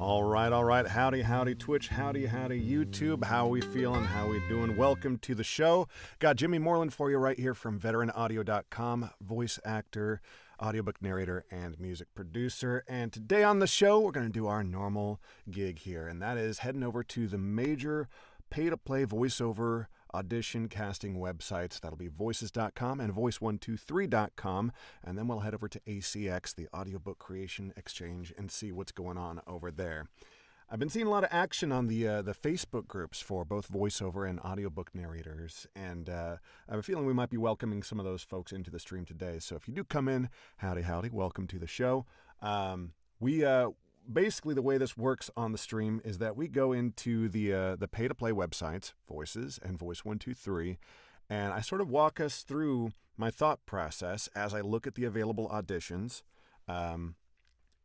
All right. Howdy, Twitch. Howdy, YouTube. How we feeling? How we doing? Welcome to the show. Got Jimmy Moreland for you right here from veteranaudio.com, voice actor, audiobook narrator, and music producer. And today on the show, we're going to do our normal gig here, and that is heading over to the major pay-to-play voiceover audition casting websites. That'll be voices.com and voice123.com. And then we'll head over to ACX, the Audiobook Creation Exchange, and see what's going on over there. I've been seeing a lot of action on the Facebook groups for both voiceover and audiobook narrators, and I have a feeling we might be welcoming some of those folks into the stream today. So if you do come in, howdy, welcome to the show. Basically, the way this works on the stream is that we go into the pay-to-play websites, Voices and Voice123, and I sort of walk us through my thought process as I look at the available auditions.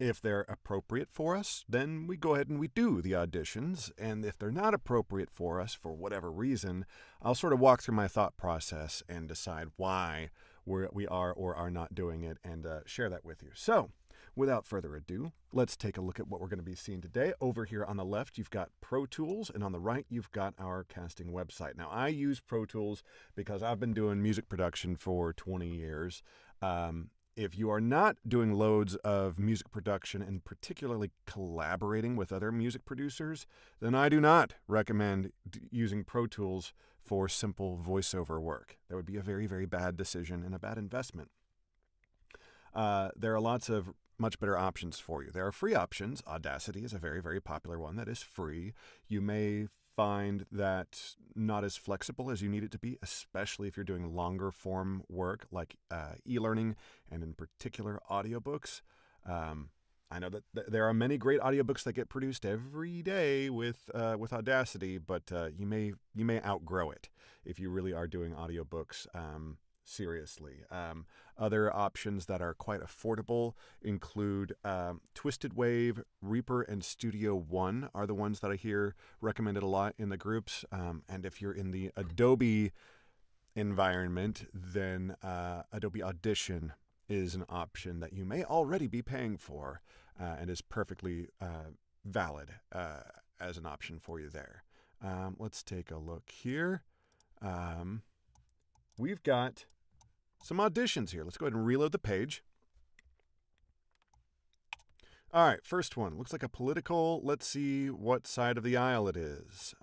If they're appropriate for us, then we go ahead and we do the auditions, and if they're not appropriate for us for whatever reason, I'll sort of walk through my thought process and decide why we are or are not doing it, and share that with you. So, without further ado, let's take a look at what we're going to be seeing today. Over here on the left, you've got Pro Tools, and on the right, you've got our casting website. Now, I use Pro Tools because I've been doing music production for 20 years. If you are not doing loads of music production and particularly collaborating with other music producers, then I do not recommend using Pro Tools for simple voiceover work. That would be a very, very bad decision and a bad investment. There are lots of much better options for you. There are free options. Audacity is a very, very popular one that is free. You may find that not as flexible as you need it to be, especially if you're doing longer form work like e-learning and in particular audiobooks. I know that there are many great audiobooks that get produced every day with Audacity, but you may outgrow it if you really are doing audiobooks seriously. Other options that are quite affordable include Twisted Wave, Reaper, and Studio One are the ones that I hear recommended a lot in the groups. And if you're in the Adobe environment, then Adobe Audition is an option that you may already be paying for and is perfectly valid as an option for you there. Let's take a look here. We've got some auditions here. Let's go ahead and reload the page. All right, first one. Looks like a political. Let's see what side of the aisle it is.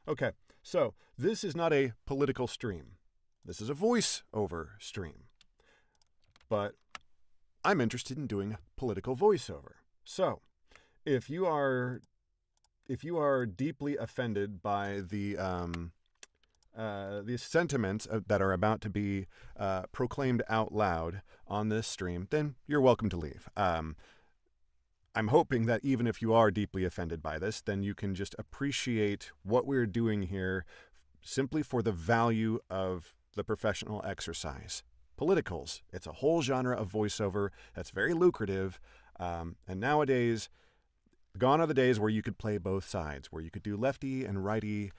Okay, so this is not a political stream. This is a voiceover stream. But I'm interested in doing political voiceover. So, if you are deeply offended by the sentiments that are about to be proclaimed out loud on this stream, then you're welcome to leave. I'm hoping that even if you are deeply offended by this, then you can just appreciate what we're doing here simply for the value of the professional exercise. Politicals, it's a whole genre of voiceover that's very lucrative, and nowadays, gone are the days where you could play both sides, where you could do lefty and righty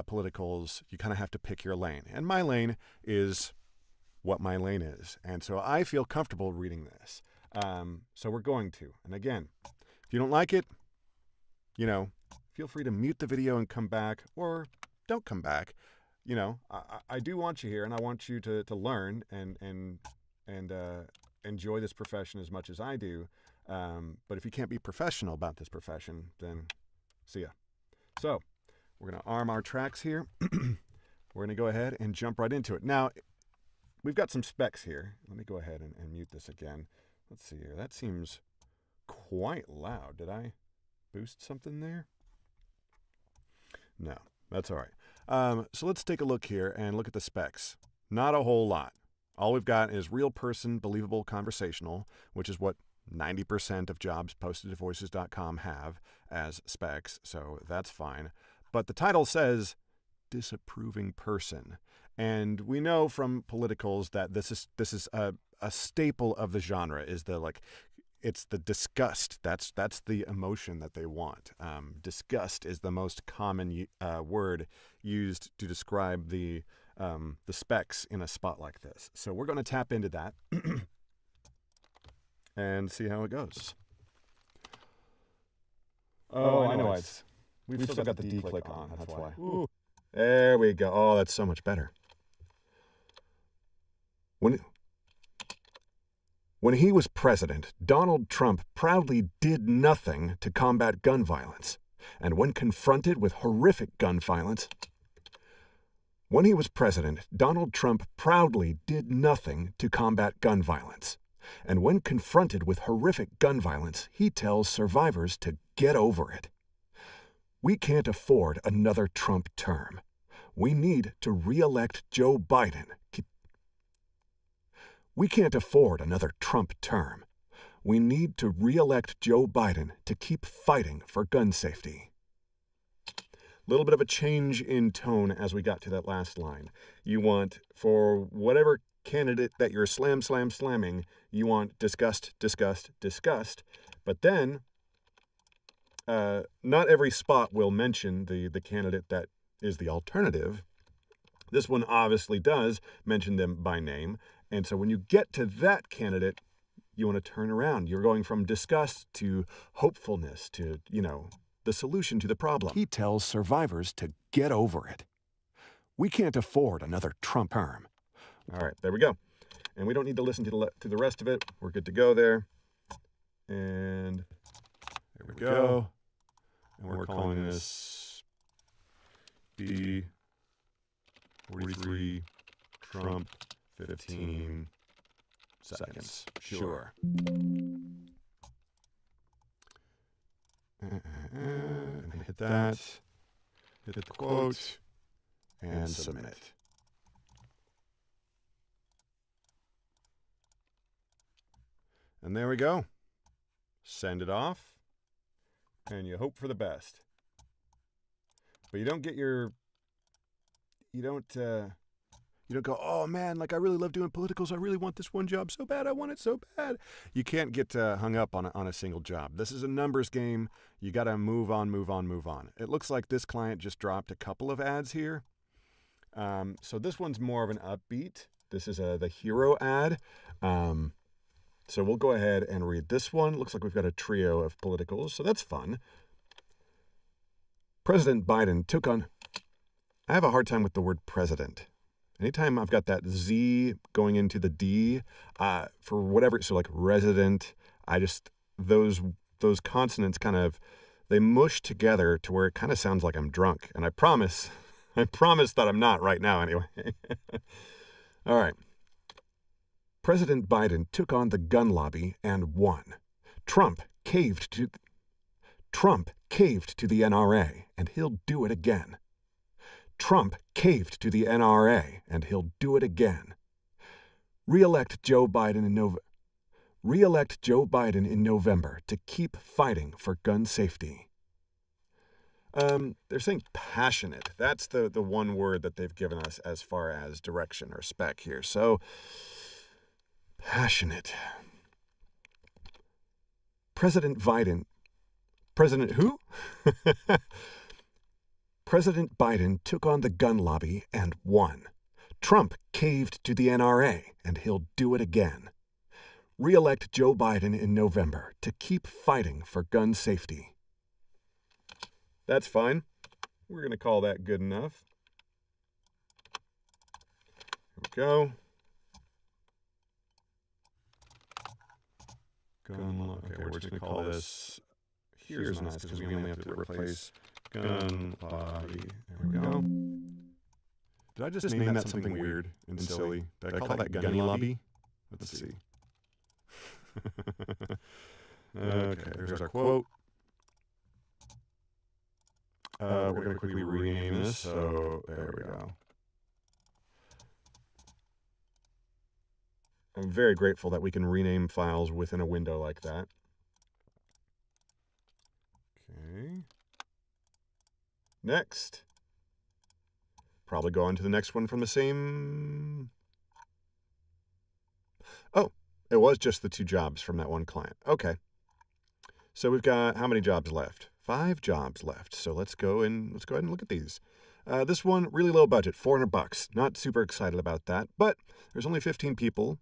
politicals. You kind of have to pick your lane. And my lane is what my lane is. And so I feel comfortable reading this. So we're going to. And again, if you don't like it, feel free to mute the video and come back, or don't come back. I do want you here, and I want you to learn and enjoy this profession as much as I do. But if you can't be professional about this profession, then see ya. So we're going to arm our tracks here. We're going to go ahead and jump right into it. Now, we've got some specs here. Let me go ahead and mute this again. Let's see here. That seems quite loud. Did I boost something there? No, that's all right. So let's take a look here and look at the specs. Not a whole lot. All we've got is real person, believable, conversational, which is what 90% of jobs posted at voices.com have as specs, so that's fine. But the title says disapproving person. And we know from politicals that this is a staple of the genre, is it's the disgust. That's the emotion that they want. Disgust is the most common word used to describe the the specs in a spot like this. So we're going to tap into that and see how it goes. Oh, I know. We've still got the D click on. That's why. Ooh. There we go. Oh, that's so much better. When he was president, Donald Trump proudly did nothing to combat gun violence. And when confronted with horrific gun violence, when he was president, Donald Trump proudly did nothing to combat gun violence. And when confronted with horrific gun violence, he tells survivors to get over it. We can't afford another Trump term. We need to re-elect Joe Biden. We can't afford another Trump term. We need to re-elect Joe Biden to keep fighting for gun safety. A little bit of a change in tone as we got to that last line. You want, for whatever candidate that you're slamming, you want discussed. But then, not every spot will mention the candidate that is the alternative. This one obviously does mention them by name. And so when you get to that candidate, you want to turn around. You're going from disgust to hopefulness to, the solution to the problem. He tells survivors to get over it. We can't afford another Trump term. All right, there we go. And we don't need to listen to the rest of it. We're good to go there. And there we go. And we're calling this B43 Trump 15 seconds. Sure. And hit that. Hit the quote. And submit. And there we go. Send it off. And you hope for the best. But you don't get your... You don't go, oh man, like I really love doing politicals. I really want this one job so bad. I want it so bad. You can't get hung up on a single job. This is a numbers game. You got to move on. It looks like this client just dropped a couple of ads here. So this one's more of an upbeat. This is the hero ad. So we'll go ahead and read this one. Looks like we've got a trio of politicals, so that's fun. President Biden took on... I have a hard time with the word president. Anytime I've got that Z going into the D, for whatever, so like resident, those consonants kind of, they mush together to where it kind of sounds like I'm drunk. And I promise that I'm not right now anyway. All right. President Biden took on the gun lobby and won. Trump caved to the NRA, and he'll do it again. Trump caved to the NRA, and he'll do it again. Re-elect Joe Biden in November to keep fighting for gun safety. They're saying passionate. That's the one word that they've given us as far as direction or spec here. So, passionate. President who? President Biden took on the gun lobby and won. Trump caved to the NRA, and he'll do it again. Re-elect Joe Biden in November to keep fighting for gun safety. That's fine. We're going to call that good enough. Here we go. Okay, we're just going to call this... Here's nice, because we only have to replace... Gun lobby. There we go. Did I just name that something weird and silly? Did I call that gunny lobby? Let's see. Okay, there's our quote. We're going to quickly rename this. So there we go. I'm very grateful that we can rename files within a window like that. Okay. Next. Probably go on to the next one from the same... Oh, it was just the 2 jobs from that one client. Okay. So we've got how many jobs left? 5 jobs left. So let's go ahead and look at these. This one, really low budget, $400. Not super excited about that, but there's only 15 people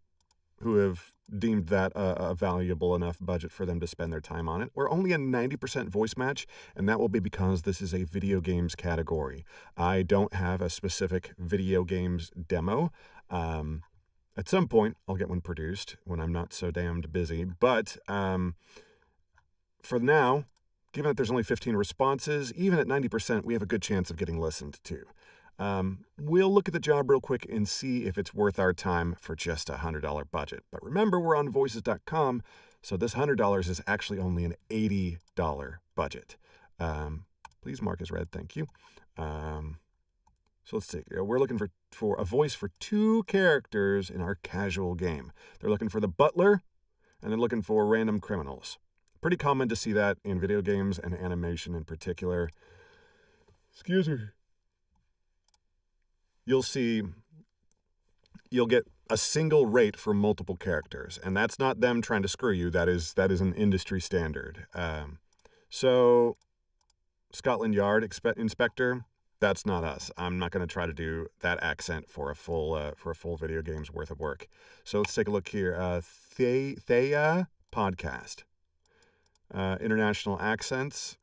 who have deemed that a valuable enough budget for them to spend their time on it. We're only a 90% voice match, and that will be because this is a video games category. I don't have a specific video games demo. At some point, I'll get one produced when I'm not so damned busy, but for now, given that there's only 15 responses, even at 90%, we have a good chance of getting listened to. We'll look at the job real quick and see if it's worth our time for just a $100 budget. But remember, we're on voices.com, so this $100 is actually only an $80 budget. Please mark as read, thank you. So let's see. We're looking for a voice for 2 characters in our casual game. They're looking for the butler, and they're looking for random criminals. Pretty common to see that in video games and animation in particular. Excuse me. You'll get a single rate for multiple characters, and that's not them trying to screw you. That is an industry standard. So Scotland Yard inspector, that's not us. I'm not going to try to do that accent for a full video game's worth of work. So let's take a look here. Thea podcast. International accents.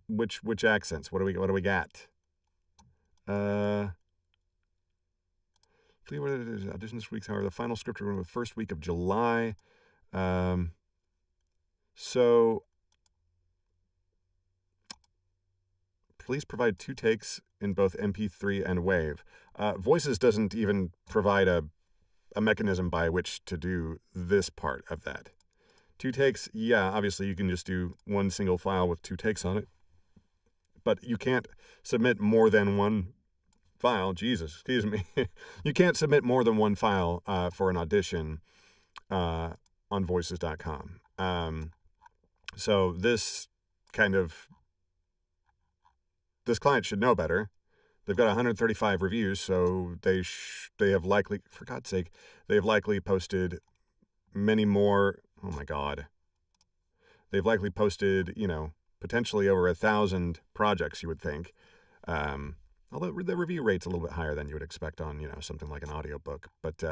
Which accents? What do we got? Audition this week, however, the final script will run the first week of July. So please provide 2 takes in both MP3 and WAV. Voices doesn't even provide a mechanism by which to do this part of that. 2 takes, yeah, obviously you can just do one single file with 2 takes on it, but you can't submit more than one file. Jesus, excuse me. You can't submit more than one file for an audition on voices.com. So this client should know better. They've got 135 reviews, so they have likely, for God's sake, they have likely posted many more. Oh my God. They've likely posted, potentially over 1,000 projects, you would think. Although the review rate's a little bit higher than you would expect on, something like an audiobook. But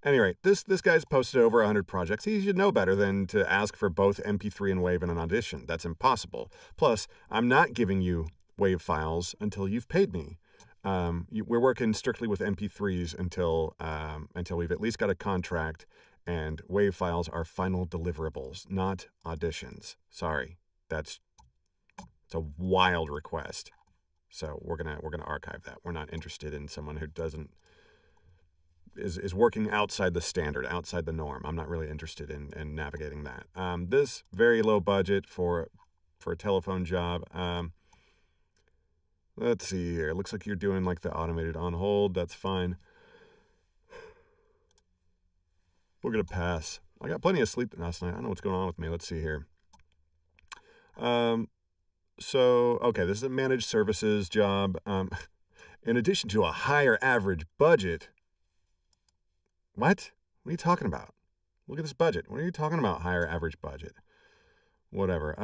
anyway, this guy's posted over 100 projects. He should know better than to ask for both MP3 and WAV in an audition. That's impossible. Plus, I'm not giving you WAV files until you've paid me. We're working strictly with MP3s until we've at least got a contract, and WAV files are final deliverables, not auditions. Sorry, it's a wild request. So we're gonna archive that. We're not interested in someone who is working outside the standard, outside the norm. I'm not really interested in navigating that. This very low budget for a telephone job. Let's see here. It looks like you're doing like the automated on hold. That's fine. We're gonna pass. I got plenty of sleep last night. I don't know what's going on with me. Let's see here. So, okay, this is a managed services job. In addition to a higher average budget. What? What are you talking about? Look at this budget. What are you talking about, higher average budget? Whatever.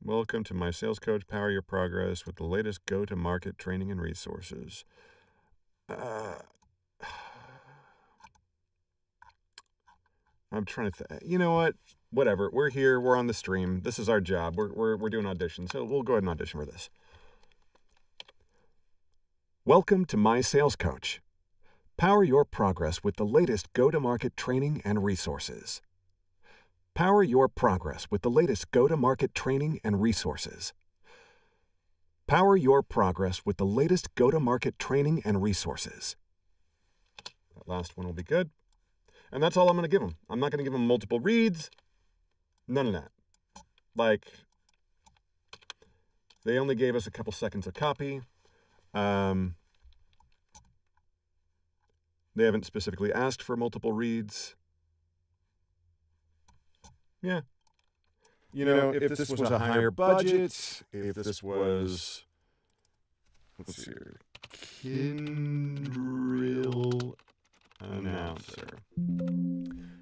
Welcome to my sales coach. Power your progress with the latest go-to-market training and resources. I'm trying to you know what? Whatever. We're here. We're on the stream. This is our job. We're doing auditions, so we'll go ahead and audition for this. Welcome to my sales coach. Power your progress with the latest go-to-market training and resources. Power your progress with the latest go-to-market training and resources. Power your progress with the latest go-to-market training and resources. That last one will be good. And that's all I'm going to give them. I'm not going to give them multiple reads. None of that. Like, they only gave us a couple seconds of copy. They haven't specifically asked for multiple reads. Yeah. You know, if this was a higher budget, if this was, let's see here, Kindrill announcer.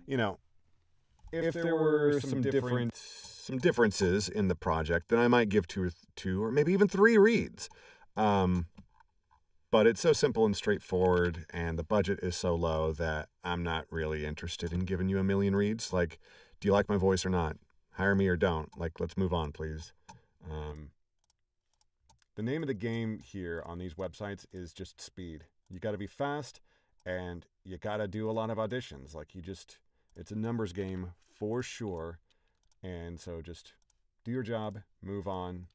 You know, if there were some different some differences in the project, then I might give two or maybe even 3 reads. But it's so simple and straightforward, and the budget is so low that I'm not really interested in giving you a million reads. Like, do you like my voice or not? Hire me or don't. Like, let's move on, please. The name of the game here on these websites is just speed. You got to be fast, and you got to do a lot of auditions. Like, it's a numbers game for sure. And so just do your job, move on.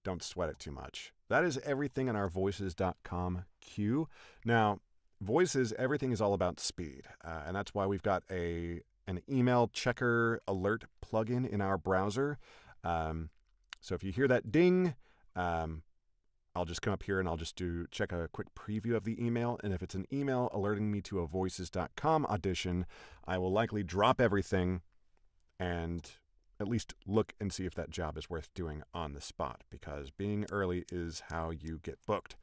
Don't sweat it too much. That is everything in our voices.com queue. Now, Voices, everything is all about speed. And that's why we've got an email checker alert plugin in our browser. So if you hear that ding, I'll just come up here and I'll just check a quick preview of the email. And if it's an email alerting me to a voices.com audition, I will likely drop everything and at least look and see if that job is worth doing on the spot, because being early is how you get booked.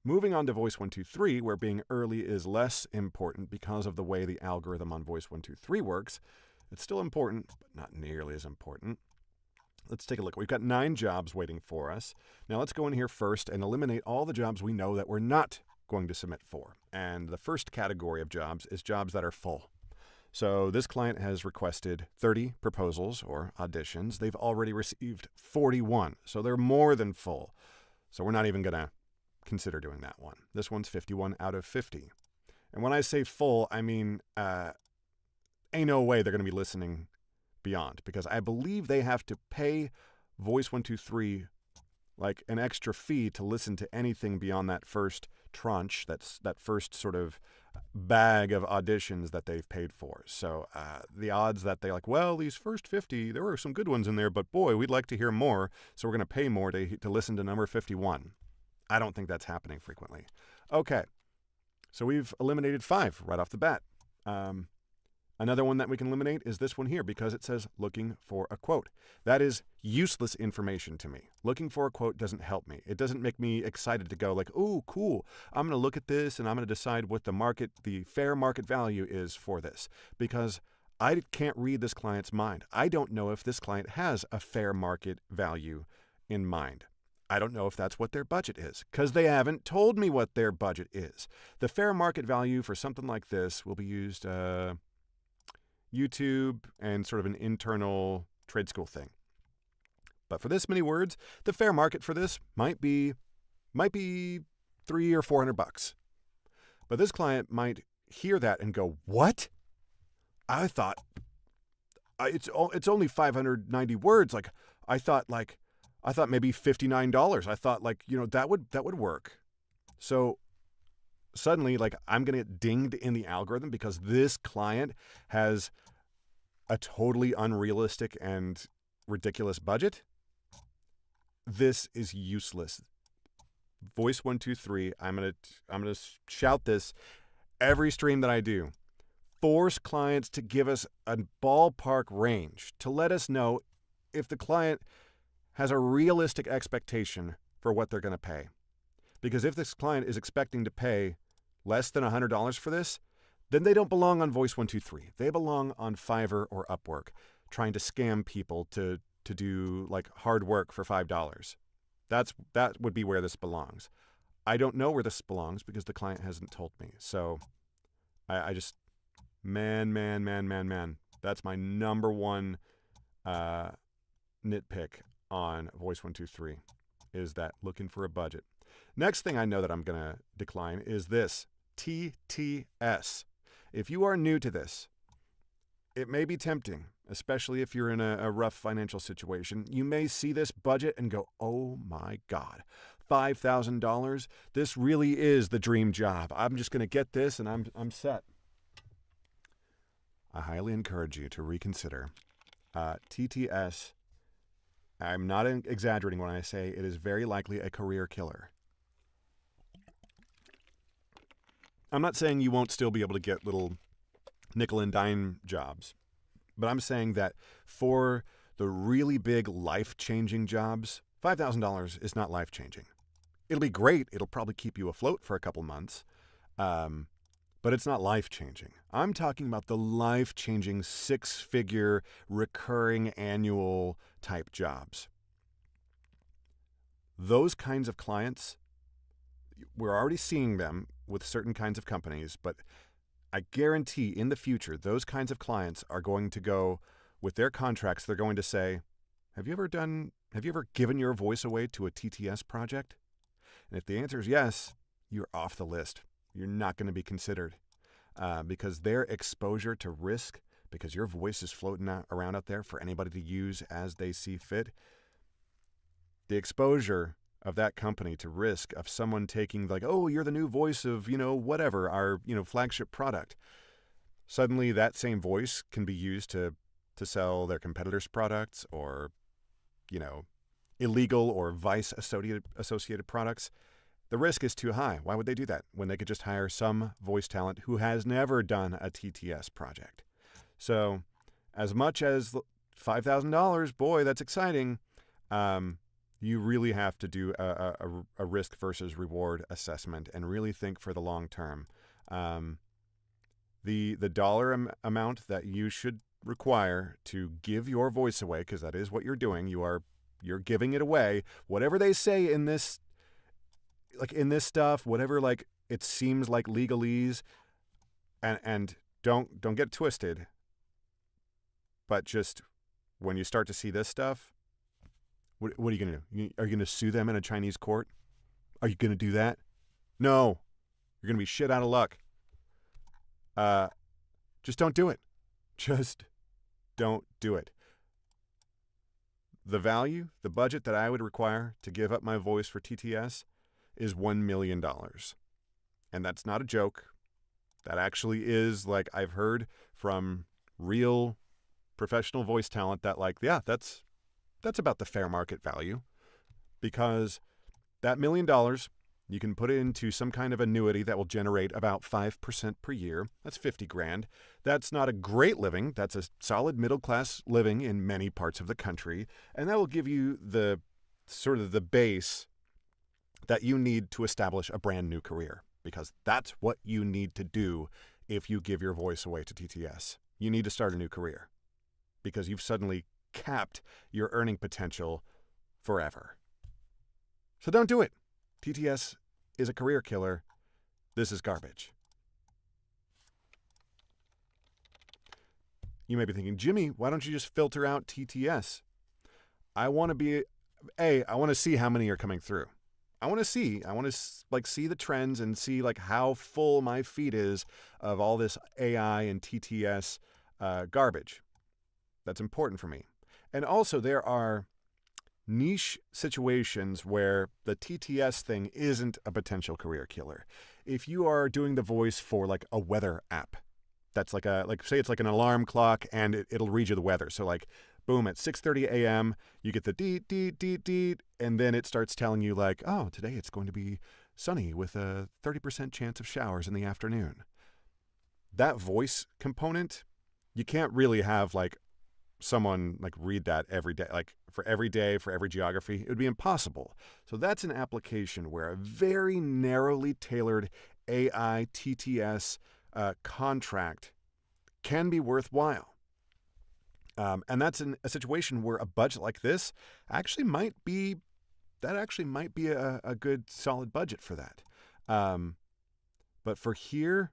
Moving on to Voice123, where being early is less important because of the way the algorithm on Voice123 works. It's still important, but not nearly as important. Let's take a look. We've got 9 jobs waiting for us. Now let's go in here first and eliminate all the jobs we know that we're not going to submit for. And the first category of jobs is jobs that are full. So this client has requested 30 proposals or auditions. They've already received 41, so they're more than full. So we're not even going to consider doing that one. This one's 51 out of 50. And when I say full, I mean ain't no way they're going to be listening beyond, because I believe they have to pay Voice123 like an extra fee to listen to anything beyond that first tranche, that first sort of bag of auditions that they've paid for. So the odds that they're like, well, these first 50, there were some good ones in there, but boy, we'd like to hear more, so we're going to pay more to listen to number 51. I don't think that's happening frequently. Okay, so we've eliminated 5 right off the bat. Another one that we can eliminate is this one here, because it says looking for a quote. That is useless information to me. Looking for a quote doesn't help me. It doesn't make me excited to go like, oh, cool, I'm going to look at this and I'm going to decide what the fair market value is for this, because I can't read this client's mind. I don't know if this client has a fair market value in mind. I don't know if that's what their budget is, because they haven't told me what their budget is. The fair market value for something like this will be used YouTube and sort of an internal trade school thing. But for this many words, the fair market for this might be $300 or $400. But this client might hear that and go, "What? I thought it's only 590 words. Like I thought maybe $59. I thought that would work." So suddenly, I'm going to get dinged in the algorithm because this client has a totally unrealistic and ridiculous budget. This is useless. Voice123, I'm going to shout this every stream that I do. Force clients to give us a ballpark range to let us know if the client has a realistic expectation for what they're going to pay. Because if this client is expecting to pay less than $100 for this, then they don't belong on Voice123. They belong on Fiverr or Upwork, trying to scam people to do hard work for $5. That would be where this belongs. I don't know where this belongs because the client hasn't told me. So I just, man. That's my number one nitpick on Voice123, is that looking for a budget. Next thing I know that I'm going to decline is this, TTS. If you are new to this, it may be tempting, especially if you're in a rough financial situation. You may see this budget and go, oh my God, $5,000? This really is the dream job. I'm just going to get this and I'm set. I highly encourage you to reconsider. TTS, I'm not exaggerating when I say it is very likely a career killer. I'm not saying you won't still be able to get little nickel and dime jobs, but I'm saying that for the really big life-changing jobs, $5,000 is not life-changing. It'll be great. It'll probably keep you afloat for a couple months. But but it's not life-changing. I'm talking about the life-changing 6-figure recurring annual type jobs. Those kinds of clients, we're already seeing them with certain kinds of companies, but I guarantee in the future, those kinds of clients are going to go with their contracts. They're going to say, have you ever given your voice away to a TTS project? And if the answer is yes, you're off the list. You're not going to be considered because their exposure to risk, because your voice is floating around out there for anybody to use as they see fit, the exposure of that company to risk of someone taking like, oh, you're the new voice of, whatever, our, flagship product. Suddenly that same voice can be used to sell their competitors' products or, illegal or vice associated products. The risk is too high. Why would they do that when they could just hire some voice talent who has never done a TTS project? So as much as $5,000, boy, that's exciting. You really have to do a risk versus reward assessment and really think for the long term. The dollar amount that you should require to give your voice away, because that is what you're doing, you're giving it away. Whatever they say in this, like in this stuff, whatever like it seems like legalese, and don't get it twisted. But just when you start to see this stuff, what are you going to do? Are you going to sue them in a Chinese court? Are you going to do that? No. You're going to be shit out of luck. Just don't do it. Just don't do it. The value, the budget that I would require to give up my voice for TTS is $1 million. And that's not a joke. That actually is, like, I've heard from real professional voice talent that, like, yeah, that's about the fair market value, because that $1 million, you can put it into some kind of annuity that will generate about 5% per year. That's 50 grand. That's not a great living. That's a solid middle class living in many parts of the country. And that will give you the sort of the base that you need to establish a brand new career, because that's what you need to do if you give your voice away to TTS. You need to start a new career because you've suddenly capped your earning potential forever. So don't do it. TTS is a career killer. This is garbage. You may be thinking, Jimmy, why don't you just filter out TTS? I want to see how many are coming through. I want to see the trends and see like how full my feed is of all this AI and TTS garbage. That's important for me. And also there are niche situations where the TTS thing isn't a potential career killer. If you are doing the voice for like a weather app, that's like say it's like an alarm clock and it'll read you the weather. So like, boom, at 6:30 a.m., you get the deet, deet, deet, deet, and then it starts telling you like, oh, today it's going to be sunny with a 30% chance of showers in the afternoon. That voice component, you can't really have like someone like read that every day, like for every day, for every geography. It would be impossible. So that's an application where a very narrowly tailored AI TTS contract can be worthwhile. And that's in a situation where a budget like this actually might be a good solid budget for that. But for here,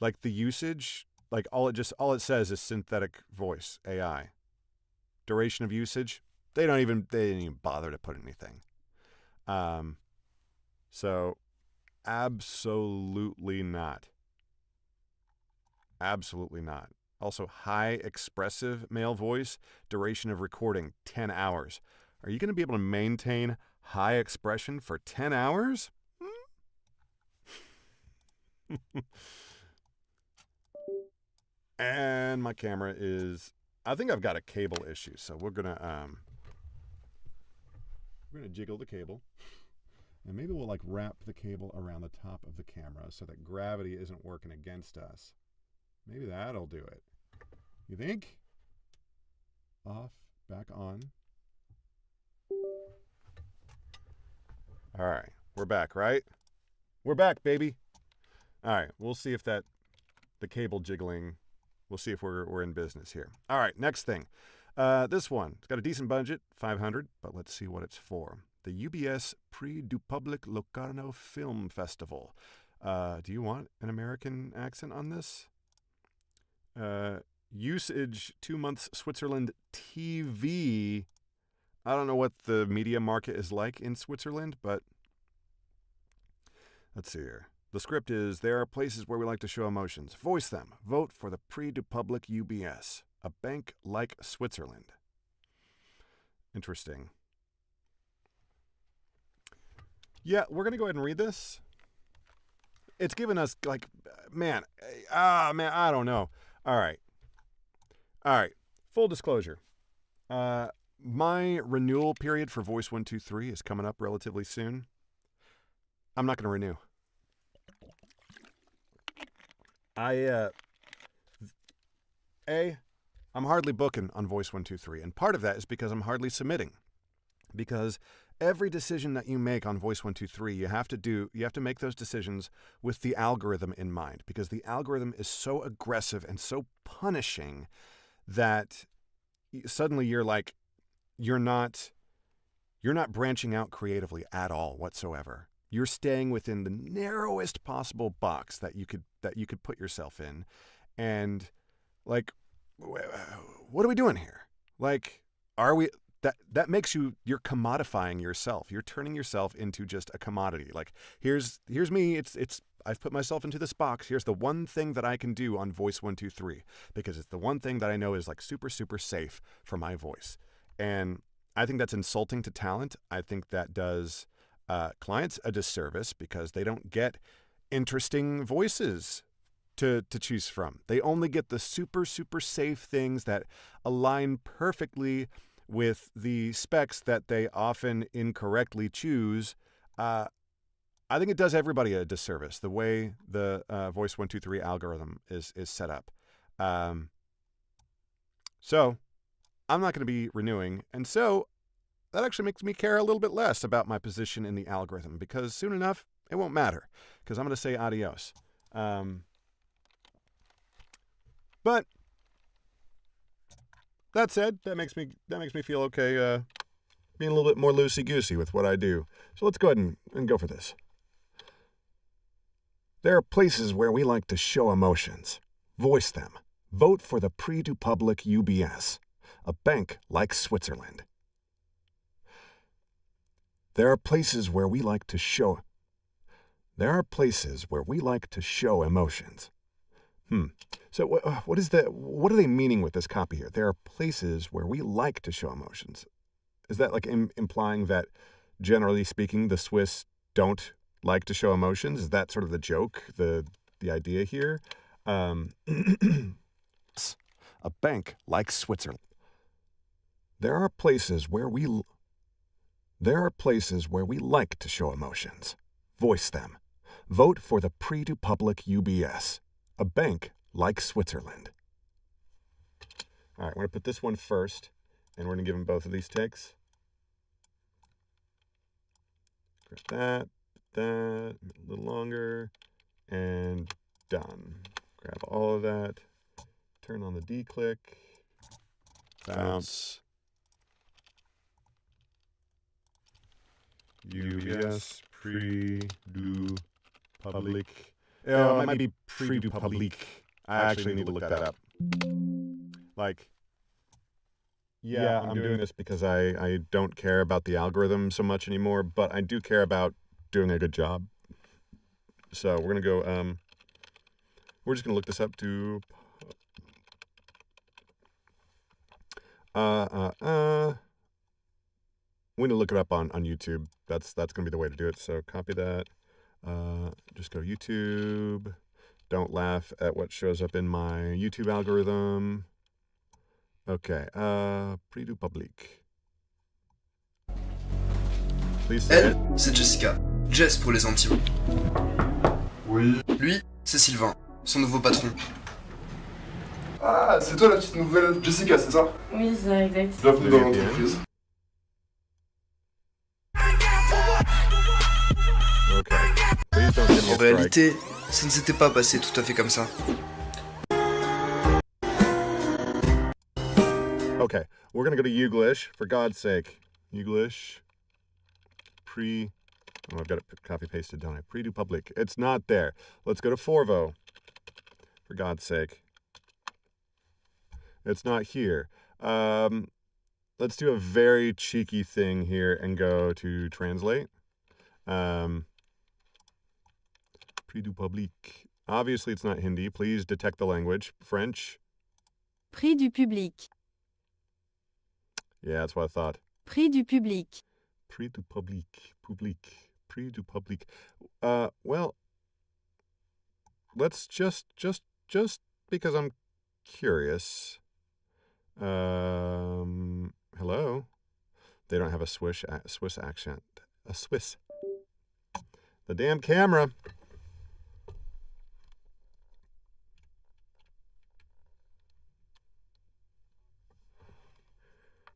like the usage, like all it says is synthetic voice AI. Duration of usage, they didn't even bother to put anything. So absolutely not. Absolutely not. Also, high expressive male voice, duration of recording 10 hours. Are you going to be able to maintain high expression for 10 hours? And my camera is, I think I've got a cable issue, so we're gonna jiggle the cable, and maybe we'll like wrap the cable around the top of the camera so that gravity isn't working against us. Maybe that'll do it. You think? Off, back on. All right, we're back, right? We're back, baby. All right, we'll see if the cable jiggling, we'll see if we're in business here. All right, next thing. This one, it's got a decent budget, $500, but let's see what it's for. The UBS Prix du Public Locarno Film Festival. Do you want an American accent on this? Usage, 2 months Switzerland TV. I don't know what the media market is like in Switzerland, but let's see here. The script is, there are places where we like to show emotions. Voice them. Vote for the Prix du Public UBS. A bank like Switzerland. Interesting. Yeah, we're going to go ahead and read this. It's given us, like, man, I don't know. All right. Full disclosure. My renewal period for Voice123 is coming up relatively soon. I'm not going to renew. I'm hardly booking on Voice123, and part of that is because I'm hardly submitting. Because every decision that you make on Voice123, you have to make those decisions with the algorithm in mind, because the algorithm is so aggressive and so punishing that suddenly you're not branching out creatively at all whatsoever. You're staying within the narrowest possible box that you could put yourself in. And like, what are we doing here? Like, are we, that makes you're commodifying yourself. You're turning yourself into just a commodity. Like, here's me. I've put myself into this box. Here's the one thing that I can do on Voice123, because it's the one thing that I know is like super, super safe for my voice. And I think that's insulting to talent. I think that does clients a disservice, because they don't get interesting voices to choose from. They only get the super, super safe things that align perfectly with the specs that they often incorrectly choose. I think it does everybody a disservice, the way the Voice123 algorithm is set up. So I'm not going to be renewing. And so that actually makes me care a little bit less about my position in the algorithm, because soon enough, it won't matter, because I'm going to say adios. But that said, that makes me feel okay being a little bit more loosey-goosey with what I do. So let's go ahead and go for this. There are places where we like to show emotions. Voice them. Vote for the Prix du Public UBS, a bank like Switzerland. There are places where we like to show emotions. So what are they meaning with this copy here? There are places where we like to show emotions. Is that like implying that, generally speaking, the Swiss don't like to show emotions? Is that sort of the joke, the idea here? A bank like Switzerland. There are places where we like to show emotions. Voice them. Vote for the Prix du Public UBS, a bank like Switzerland. All right, we're going to put this one first, and we're going to give them both of these takes. Grab that, a little longer, and done. Grab all of that, turn on the D-click, bounce. UBS Prix du Public. Oh, it might be Prix du Public. I actually need to look that up. Like, yeah, I'm doing this because I don't care about the algorithm so much anymore, but I do care about doing a good job. So we're going to go, we're just going to look this up to, we need to look it up on YouTube. That's going to be the way to do it. So copy that. Just go YouTube. Don't laugh at what shows up in my YouTube algorithm. Okay. Prix du Public. Please say Elle, c'est Jessica. Jess pour les intimes. Oui. Lui, c'est Sylvain, son nouveau patron. Ah, c'est toi la petite nouvelle Jessica, c'est ça? Oui, c'est ça, exact. Bienvenue dans l'entreprise. Okay. Please don't give me a En strike. réalité, Ça ne s'était pas passé tout à fait comme ça. Okay, we're going to go to Youglish, for God's sake. Youglish, oh, I've got it copy-pasted, don't I? Pre-du public. It's not there. Let's go to Forvo, for God's sake. It's not here. Let's do a very cheeky thing here and go to translate. Pre-du public. Obviously, it's not Hindi. Please detect the language. French. Prix du public. Yeah, that's what I thought. Prix du public. Prix du public. Prix du public. Well, let's just because I'm curious. Hello? They don't have a Swiss accent. A Swiss. The damn camera.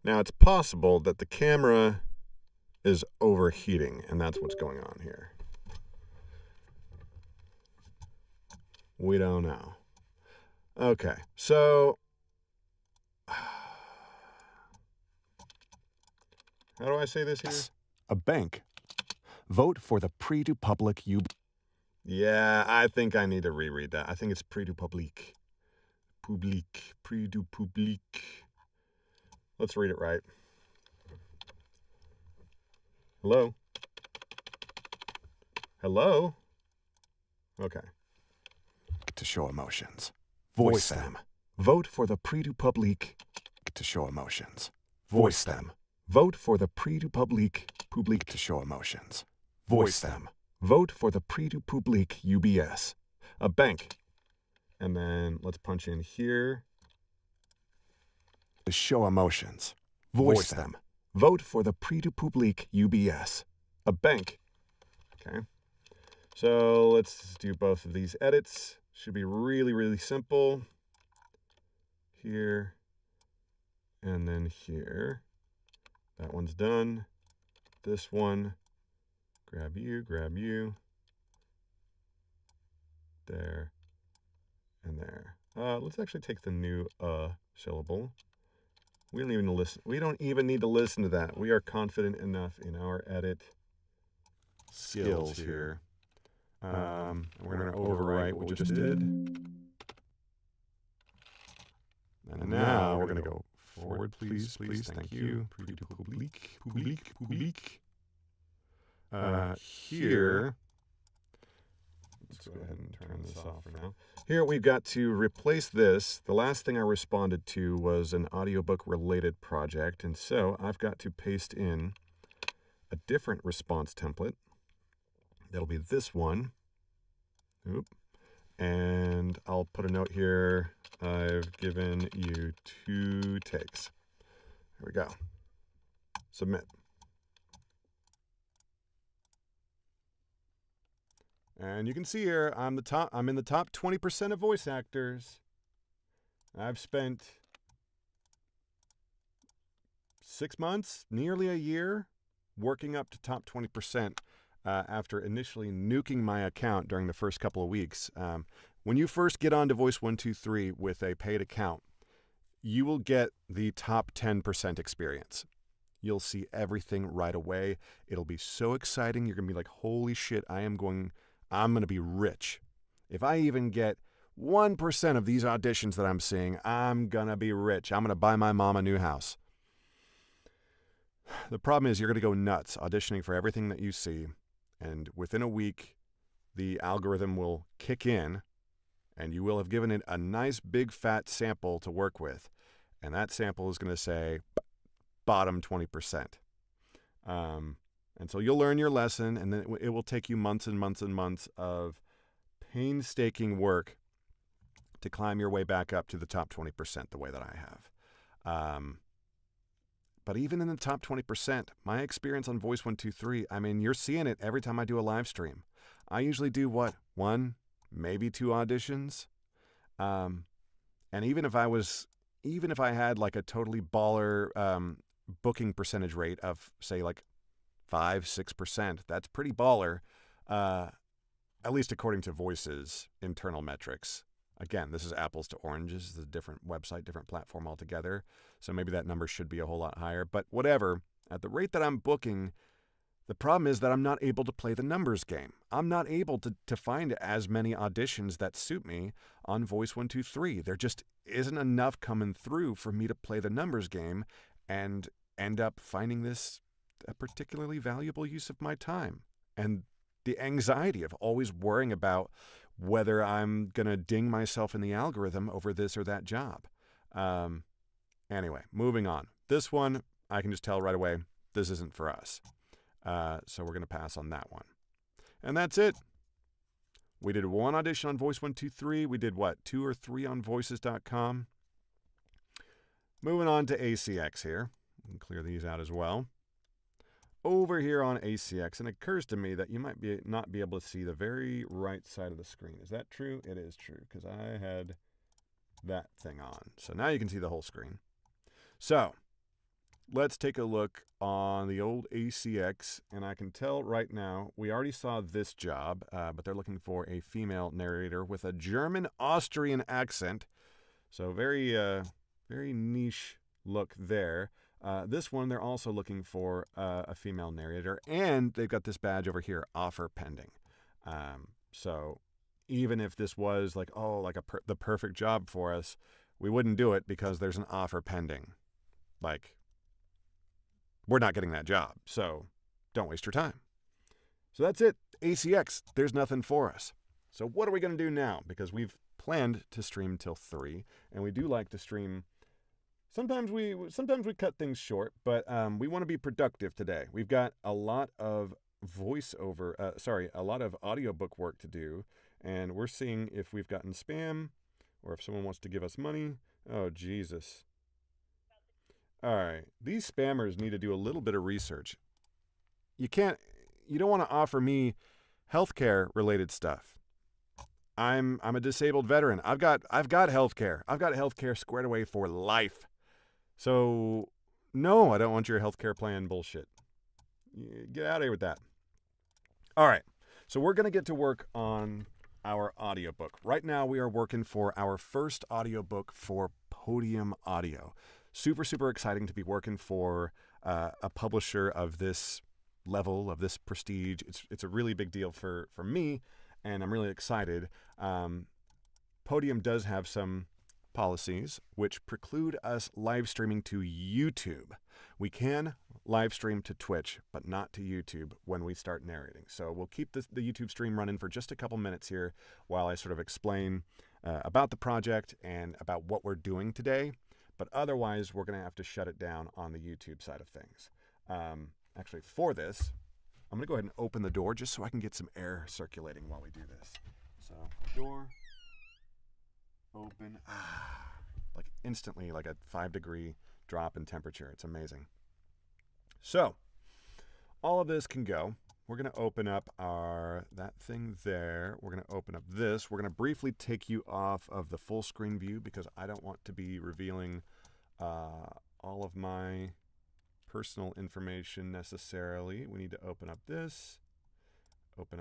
Now, it's possible that the camera is overheating, and that's what's going on here. We don't know. Okay, so how do I say this here? A bank. Vote for the Prix du Public Yeah, I think I need to reread that. I think it's Prix du Public. Prix du Public. Let's read it right. Hello? Hello? Okay. to show emotions. Voice them. Vote for the Prix du Public. To show emotions. Voice them. Vote for the Prix du Public. To show emotions. Voice them. Vote for the Prix du Public UBS. A bank. And then let's punch in here. To show emotions. Voice them. Vote for the Prix du Public UBS. A bank. Okay. So let's do both of these edits. Should be really, really simple. Here. And then here. That one's done. This one. Grab you, grab you. There. And there. Let's actually take the new syllable. We don't even need to listen to that. We are confident enough in our edit skills here. We're going to overwrite what we just did. And now we're going to go forward, please, thank you. Public. Here, let's go ahead and turn this off for now. Here we've got to replace this. The last thing I responded to was an audiobook related project, and so I've got to paste in a different response template. That'll be this one. Oop. And I'll put a note here. I've given you 2 takes. Here we go. Submit. And you can see here, I'm in the top 20% of voice actors. I've spent 6 months, nearly a year, working up to top 20% after initially nuking my account during the first couple of weeks. When you first get onto Voice123 with a paid account, you will get the top 10% experience. You'll see everything right away. It'll be so exciting. You're going to be like, holy shit, I'm going to be rich. If I even get 1% of these auditions that I'm seeing, I'm going to be rich. I'm going to buy my mom a new house. The problem is you're going to go nuts auditioning for everything that you see. And within a week, the algorithm will kick in and you will have given it a nice big fat sample to work with. And that sample is going to say bottom 20%. And so you'll learn your lesson, and then it will take you months and months and months of painstaking work to climb your way back up to the top 20% the way that I have. But even in the top 20%, my experience on Voice123, I mean, you're seeing it every time I do a live stream. I usually do, 1, maybe 2 auditions. And even if I had like a totally baller booking percentage rate of, say, like 5-6%, that's pretty baller. at least according to Voice's internal metrics. Again, this is apples to oranges. This is a different website, different platform altogether. So maybe that number should be a whole lot higher. But whatever, at the rate that I'm booking, the problem is that I'm not able to play the numbers game. I'm not able to find as many auditions that suit me on Voice123. There just isn't enough coming through for me to play the numbers game and end up finding this a particularly valuable use of my time. And the anxiety of always worrying about whether I'm going to ding myself in the algorithm over this or that job. Anyway, moving on. This one, I can just tell right away, this isn't for us. So we're going to pass on that one. And that's it. We did one audition on Voice123. We did, 2 or 3 on voices.com. Moving on to ACX here. We can clear these out as well. Over here on ACX, and it occurs to me that you might not be able to see the very right side of the screen. Is that true? It is true, because I had that thing on. So now you can see the whole screen. So let's take a look on the old ACX, and I can tell right now, we already saw this job, but they're looking for a female narrator with a German-Austrian accent. So very niche look there. This one, they're also looking for a female narrator, and they've got this badge over here, offer pending. So even if this was the perfect job for us, we wouldn't do it because there's an offer pending. We're not getting that job, so don't waste your time. So that's it. ACX, there's nothing for us. So what are we going to do now? Because we've planned to stream till 3, and we do like to stream. Sometimes we cut things short, but we want to be productive today. We've got a lot of a lot of audiobook work to do, and we're seeing if we've gotten spam or if someone wants to give us money. Oh, Jesus. All right, these spammers need to do a little bit of research. You don't want to offer me healthcare related stuff. I'm a disabled veteran. I've got healthcare. I've got healthcare squared away for life. So, no, I don't want your healthcare plan bullshit. Get out of here with that. All right, so we're going to get to work on our audiobook. Right now, we are working for our first audiobook for Podium Audio. Super, super exciting to be working for a publisher of this level, of this prestige. It's a really big deal for me, and I'm really excited. Podium does have some policies which preclude us live streaming to YouTube. We can live stream to Twitch, but not to YouTube when we start narrating. So we'll keep the YouTube stream running for just a couple minutes here while I sort of explain about the project and about what we're doing today. But otherwise, we're going to have to shut it down on the YouTube side of things. Actually, for this, I'm going to go ahead and open the door just so I can get some air circulating while we do this. So, door, open, instantly, like a 5-degree drop in temperature. It's amazing. So, all of this can go. We're going to open up that thing there. We're going to open up this. We're going to briefly take you off of the full screen view because I don't want to be revealing all of my personal information necessarily. We need to open up this, okay,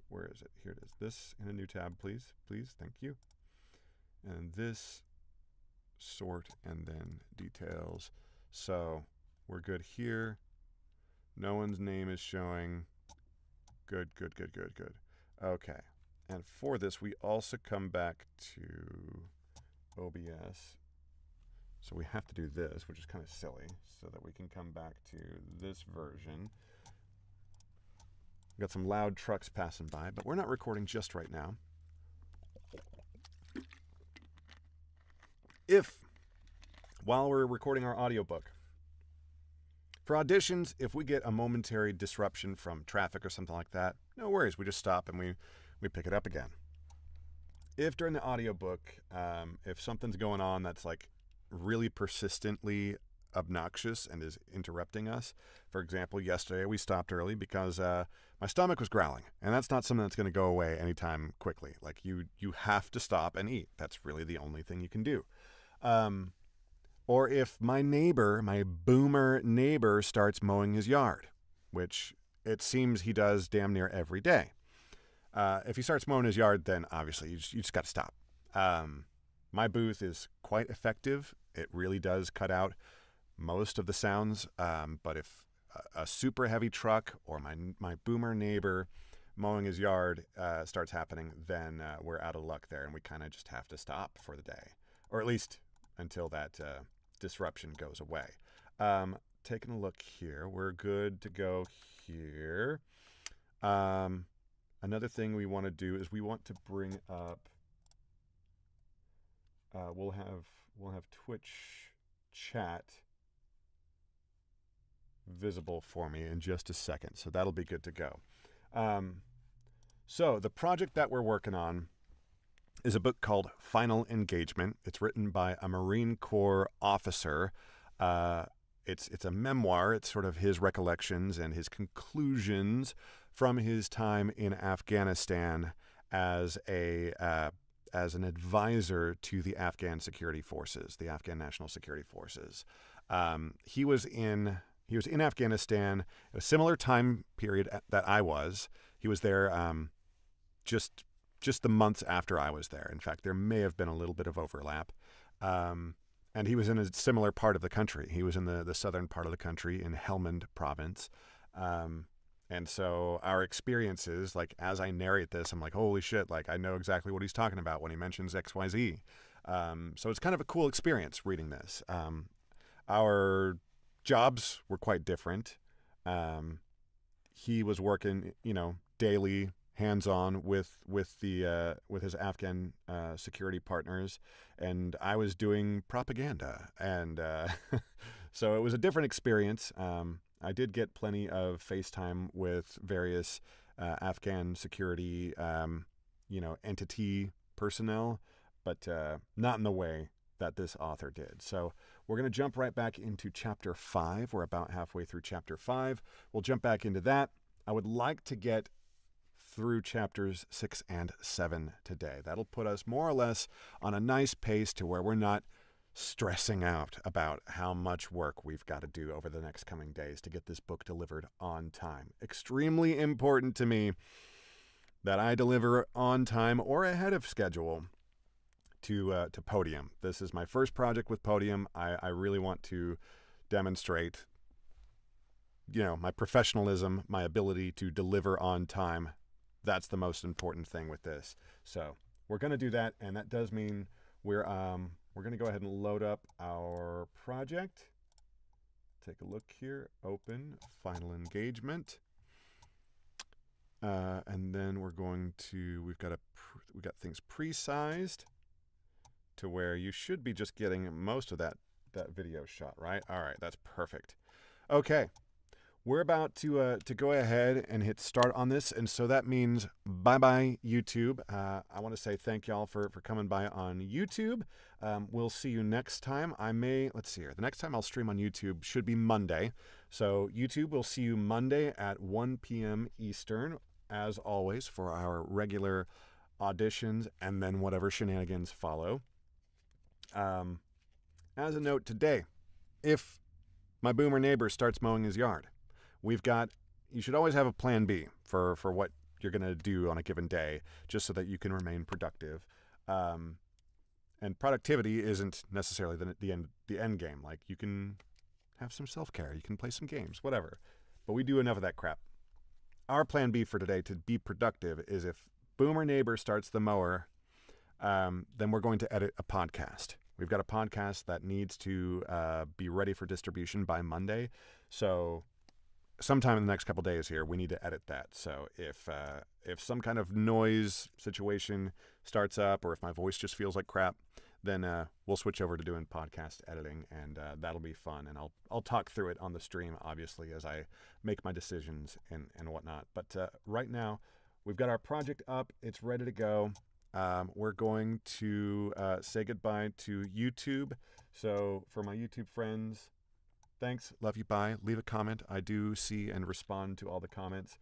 where is it? Here it is. This in a new tab, please, thank you. And this, sort, and then details. So we're good here. No one's name is showing. Good. Okay. And for this, we also come back to OBS. So we have to do this, which is kind of silly, so that we can come back to this version. We've got some loud trucks passing by, but we're not recording just right now. While we're recording our audiobook, for auditions, if we get a momentary disruption from traffic or something like that, no worries. We just stop and we pick it up again. If during the audiobook, if something's going on that's really persistently obnoxious and is interrupting us, for example, yesterday we stopped early because my stomach was growling, and that's not something that's going to go away anytime quickly. You have to stop and eat. That's really the only thing you can do. or if my neighbor, my boomer neighbor, starts mowing his yard, which it seems he does damn near every day. If he starts mowing his yard, then obviously you just got to stop. My booth is quite effective. It really does cut out most of the sounds. But if a super heavy truck or my boomer neighbor mowing his yard starts happening, then we're out of luck there, and we kind of just have to stop for the day, or at least until that disruption goes away. Taking a look here, we're good to go here. Another thing we want to do is we want to bring up. We'll have Twitch chat visible for me in just a second, so that'll be good to go. So the project that we're working on is a book called Final Engagement. It's written by a Marine Corps officer. It's a memoir. It's sort of his recollections and his conclusions from his time in Afghanistan as an advisor to the Afghan security forces, the Afghan National Security Forces. He was in Afghanistan at a similar time period that I was. He was there just the months after I was there. In fact, there may have been a little bit of overlap. And he was in a similar part of the country. He was in the southern part of the country in Helmand province. And so our experiences, like as I narrate this, I'm like, holy shit, like I know exactly what he's talking about when he mentions XYZ. So it's kind of a cool experience reading this. Our jobs were quite different. He was working, daily, hands-on with his Afghan security partners, and I was doing propaganda, and so it was a different experience. I did get plenty of FaceTime with various Afghan security, entity personnel, but not in the way that this author did. So we're going to jump right back into chapter 5. We're about halfway through chapter 5. We'll jump back into that. I would like to get through chapters 6 and 7 today. That'll put us more or less on a nice pace to where we're not stressing out about how much work we've got to do over the next coming days to get this book delivered on time. Extremely important to me that I deliver on time or ahead of schedule to Podium. This is my first project with Podium. I really want to demonstrate, my professionalism, my ability to deliver on time. That's the most important thing with this. So we're going to do that, and that does mean we're going to go ahead and load up our project. Take a look here. Open Final Engagement, and then we're going to. We've got things pre-sized to where you should be just getting most of that video shot, right? All right, that's perfect. Okay. We're about to go ahead and hit start on this, and so that means bye-bye, YouTube. I want to say thank y'all for coming by on YouTube. We'll see you next time. Let's see here. The next time I'll stream on YouTube should be Monday. So YouTube, we'll see you Monday at 1 p.m. Eastern, as always, for our regular auditions and then whatever shenanigans follow. As a note today, if my boomer neighbor starts mowing his yard, you should always have a plan B for what you're going to do on a given day, just so that you can remain productive. And productivity isn't necessarily the end game. Like, you can have some self-care, you can play some games, whatever. But we do enough of that crap. Our plan B for today to be productive is if boomer neighbor starts the mower, then we're going to edit a podcast. We've got a podcast that needs to be ready for distribution by Monday. So sometime in the next couple days here, we need to edit that. So if some kind of noise situation starts up, or if my voice just feels like crap, then we'll switch over to doing podcast editing, and that'll be fun. And I'll talk through it on the stream, obviously, as I make my decisions and whatnot. But right now, we've got our project up. It's ready to go. We're going to say goodbye to YouTube. So for my YouTube friends, thanks. Love you. Bye. Leave a comment. I do see and respond to all the comments.